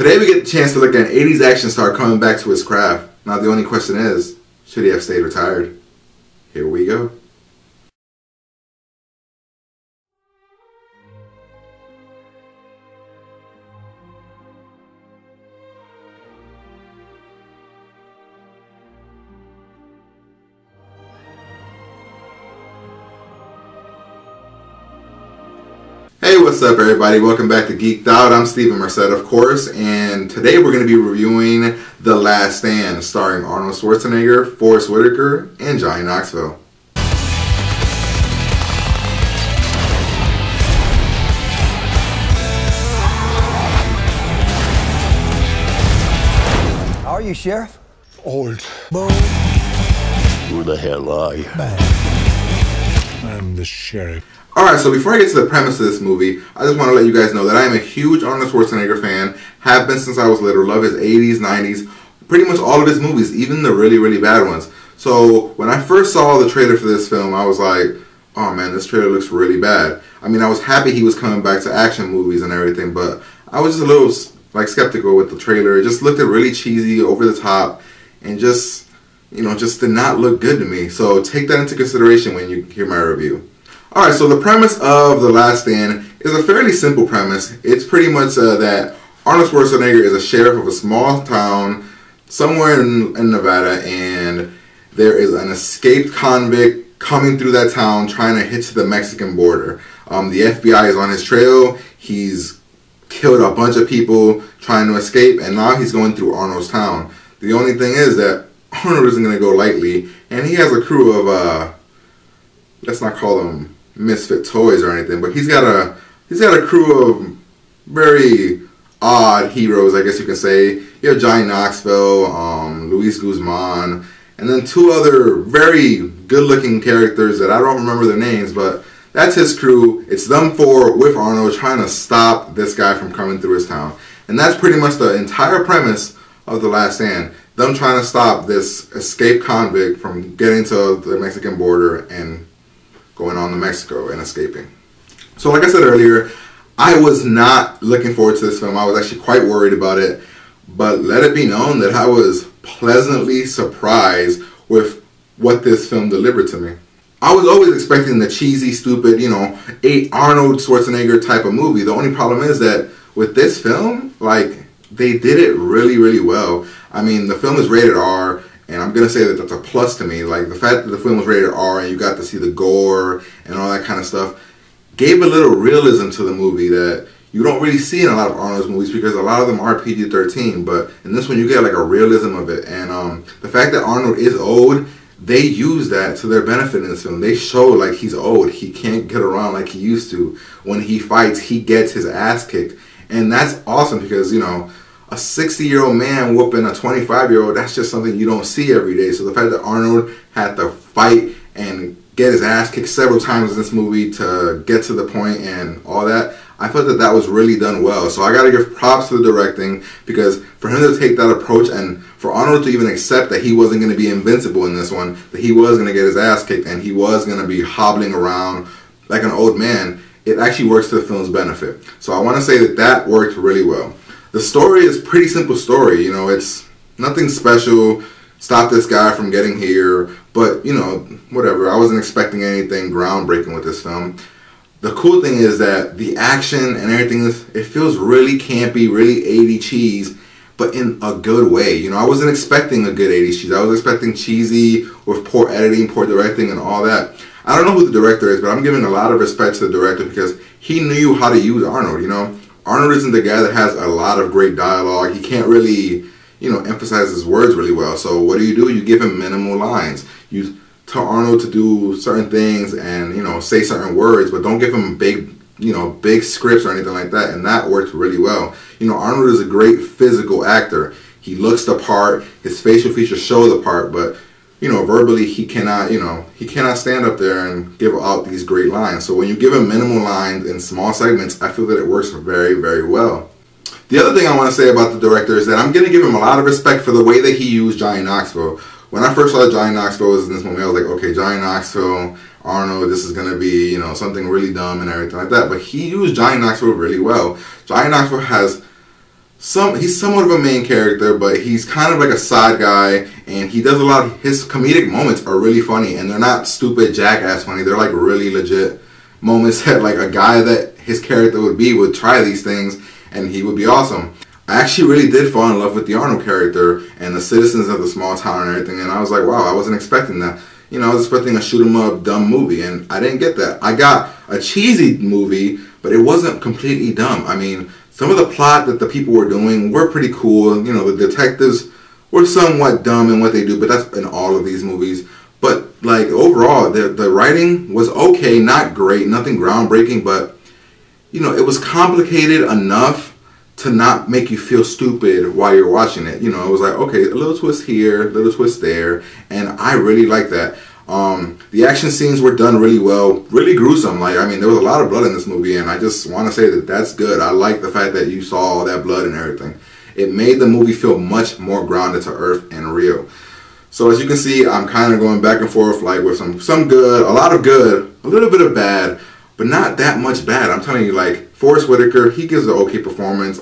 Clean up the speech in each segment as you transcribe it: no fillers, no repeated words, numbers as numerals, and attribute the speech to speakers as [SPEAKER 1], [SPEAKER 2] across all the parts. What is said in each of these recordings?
[SPEAKER 1] Today we get the chance to look at an 80s action star coming back to his craft. Now the only question is, should he have stayed retired? Here we go. Hey, what's up everybody? Welcome back to Geeked Out. I'm Steven Merced, of course, and today we're going to be reviewing The Last Stand, starring Arnold Schwarzenegger, Forest Whitaker, and Johnny Knoxville.
[SPEAKER 2] How are you, Sheriff?
[SPEAKER 3] Old.
[SPEAKER 4] Who the hell are you?
[SPEAKER 3] I'm the sheriff.
[SPEAKER 1] Alright, so before I get to the premise of this movie, I just want to let you guys know that I am a huge Arnold Schwarzenegger fan, have been since I was little, love his 80s, 90s, pretty much all of his movies, even the really, really bad ones. So when I first saw the trailer for this film, I was like, oh man, this trailer looks really bad. I mean, I was happy he was coming back to action movies and everything, but I was just a little skeptical with the trailer. It just looked really cheesy, over the top, and just did not look good to me. So take that into consideration when you hear my review. Alright, so the premise of The Last Stand is a fairly simple premise. It's pretty much that Arnold Schwarzenegger is a sheriff of a small town somewhere in Nevada, and there is an escaped convict coming through that town trying to hit to the Mexican border. The FBI is on his trail. He's killed a bunch of people trying to escape, and now he's going through Arnold's town. The only thing is that Arnold isn't going to go lightly, and he has a crew of, let's not call them misfit toys or anything, but he's got a crew of very odd heroes, I guess you can say. You have Johnny Knoxville, Luis Guzman, and then two other very good-looking characters that I don't remember their names, but that's his crew. It's them four with Arnold trying to stop this guy from coming through his town. And that's pretty much the entire premise of The Last Stand. Them trying to stop this escaped convict from getting to the Mexican border and going on to Mexico and escaping. So like I said earlier, I was not looking forward to this film. I was actually quite worried about it. But let it be known that I was pleasantly surprised with what this film delivered to me. I was always expecting the cheesy, stupid, a Arnold Schwarzenegger type of movie. The only problem is that with this film, they did it really, really well. I mean, the film is rated R, and I'm going to say that that's a plus to me. Like, the fact that the film was rated R and you got to see the gore and all that kind of stuff gave a little realism to the movie that you don't really see in a lot of Arnold's movies, because a lot of them are PG-13, but in this one you get like a realism of it. And the fact that Arnold is old, they use that to their benefit in this film. They show like he's old. He can't get around like he used to. When he fights, he gets his ass kicked. And that's awesome because, a 60-year-old man whooping a 25-year-old, that's just something you don't see every day. So the fact that Arnold had to fight and get his ass kicked several times in this movie to get to the point and all that, I thought that that was really done well. So I got to give props to the directing, because for him to take that approach and for Arnold to even accept that he wasn't going to be invincible in this one, that he was going to get his ass kicked and he was going to be hobbling around like an old man, it actually works to the film's benefit. So I want to say that that worked really well. The story is a pretty simple story, it's nothing special. Stop this guy from getting here, but whatever. I wasn't expecting anything groundbreaking with this film. The cool thing is that the action and everything, it feels really campy, really 80s cheese, but in a good way. I wasn't expecting a good 80s cheese. I was expecting cheesy with poor editing, poor directing, and all that. I don't know who the director is, but I'm giving a lot of respect to the director because he knew how to use Arnold, Arnold isn't the guy that has a lot of great dialogue. He can't really, emphasize his words really well. So what do? You give him minimal lines. You tell Arnold to do certain things and, say certain words, but don't give him big, big scripts or anything like that. And that worked really well. Arnold is a great physical actor. He looks the part. His facial features show the part, but verbally he cannot, he cannot stand up there and give out these great lines. So when you give him minimal lines in small segments, I feel that it works very, very well. The other thing I want to say about the director is that I'm going to give him a lot of respect for the way that he used Johnny Knoxville. When I first saw Johnny Knoxville was in this movie, I was like, okay, Johnny Knoxville, Arnold, this is going to be, something really dumb and everything like that. But he used Johnny Knoxville really well. Johnny Knoxville has he's somewhat of a main character, but he's kind of like a side guy, and he does a lot of his comedic moments are really funny, and they're not stupid jackass funny. They're like really legit moments that like a guy that his character would try these things, and he would be awesome. I actually really did fall in love with the Arnold character and the citizens of the small town and everything, and I was like, wow, I wasn't expecting that. You know, I was expecting a shoot 'em up dumb movie, and I didn't get that. I got a cheesy movie, but it wasn't completely dumb. I mean, some of the plot that the people were doing were pretty cool. You know, the detectives were somewhat dumb in what they do, but that's in all of these movies. But like overall, the writing was okay, not great, nothing groundbreaking, but you know, it was complicated enough to not make you feel stupid while you're watching it. You know, it was like, okay, a little twist here, a little twist there, and I really like that. The action scenes were done really well, really gruesome. Like, I mean, there was a lot of blood in this movie, and I just want to say that that's good. I like the fact that you saw all that blood and everything. It made the movie feel much more grounded to earth and real. So as you can see, I'm kind of going back and forth, like with some good, a lot of good, a little bit of bad, but not that much bad. I'm telling you, like, Forrest Whitaker, he gives an okay performance.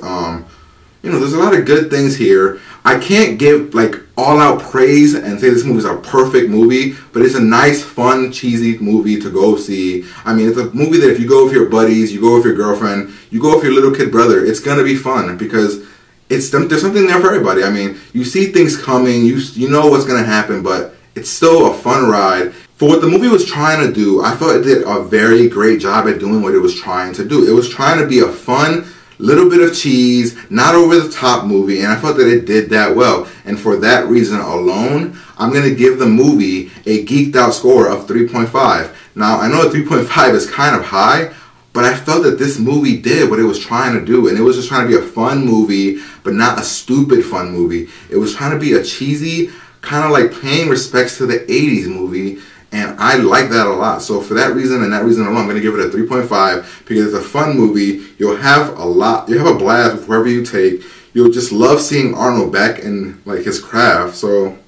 [SPEAKER 1] You know, there's a lot of good things here. I can't give like all out praise and say this movie is a perfect movie, but it's a nice, fun, cheesy movie to go see. I mean, it's a movie that if you go with your buddies, you go with your girlfriend, you go with your little kid brother, it's gonna be fun because there's something there for everybody. I mean, you see things coming, you know what's gonna happen, but it's still a fun ride. For what the movie was trying to do, I thought it did a very great job at doing what it was trying to do. It was trying to be a fun, little bit of cheese, not over the top movie, and I thought that it did that well. And for that reason alone, I'm going to give the movie a geeked out score of 3.5. Now, I know a 3.5 is kind of high, but I felt that this movie did what it was trying to do, and it was just trying to be a fun movie, but not a stupid fun movie. It was trying to be a cheesy, kind of like paying respects to the 80s movie, and I like that a lot. So for that reason and that reason alone, I'm going to give it a 3.5 because it's a fun movie. You'll have a blast with whoever you take. You'll just love seeing Arnold back in like his craft. So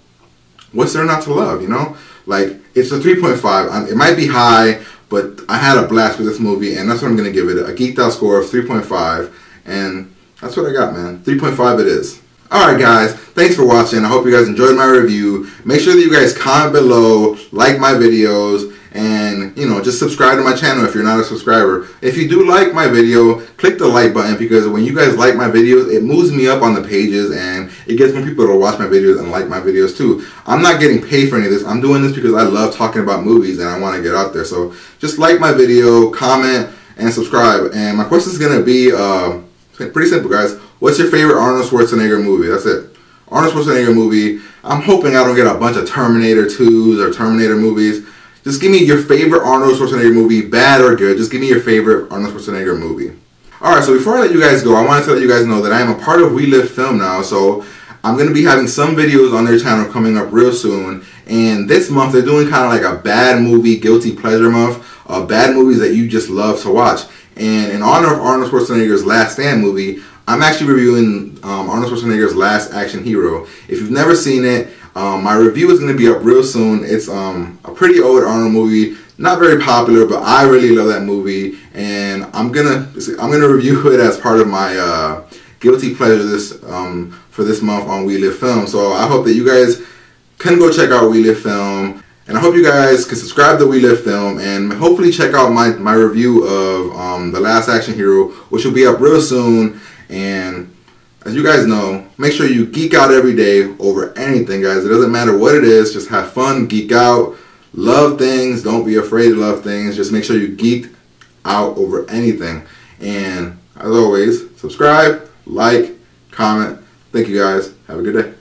[SPEAKER 1] what's there not to love, you know? Like, it's a 3.5. It might be high, but I had a blast with this movie, and that's what I'm going to give it, a geeked out score of 3.5. And that's what I got, man. 3.5 it is. Alright guys, thanks for watching. I hope you guys enjoyed my review. Make sure that you guys comment below, like my videos, and you know, just subscribe to my channel if you're not a subscriber. If you do like my video, click the like button because when you guys like my videos, it moves me up on the pages and it gets more people to watch my videos and like my videos too. I'm not getting paid for any of this. I'm doing this because I love talking about movies and I want to get out there. So just like my video, comment, and subscribe. And my question is going to be pretty simple, guys. What's your favorite Arnold Schwarzenegger movie? That's it. Arnold Schwarzenegger movie. I'm hoping I don't get a bunch of Terminator 2s or Terminator movies. Just give me your favorite Arnold Schwarzenegger movie, bad or good. Just give me your favorite Arnold Schwarzenegger movie. Alright, so before I let you guys go, I wanted to let you guys know that I am a part of We Live Film now. So I'm going to be having some videos on their channel coming up real soon. And this month they're doing kind of like a bad movie, guilty pleasure month. Bad movies that you just love to watch. And in honor of Arnold Schwarzenegger's Last Stand movie, I'm actually reviewing Arnold Schwarzenegger's Last Action Hero. If you've never seen it, my review is going to be up real soon. It's a pretty old Arnold movie, not very popular, but I really love that movie, and I'm gonna review it as part of my guilty pleasure for this month on We Live Film. So I hope that you guys can go check out We Live Film. And I hope you guys can subscribe to We Live Film and hopefully check out my review of The Last Action Hero, which will be up real soon. And as you guys know, make sure you geek out every day over anything, guys. It doesn't matter what it is. Just have fun, geek out, love things. Don't be afraid to love things. Just make sure you geek out over anything. And as always, subscribe, like, comment. Thank you guys. Have a good day.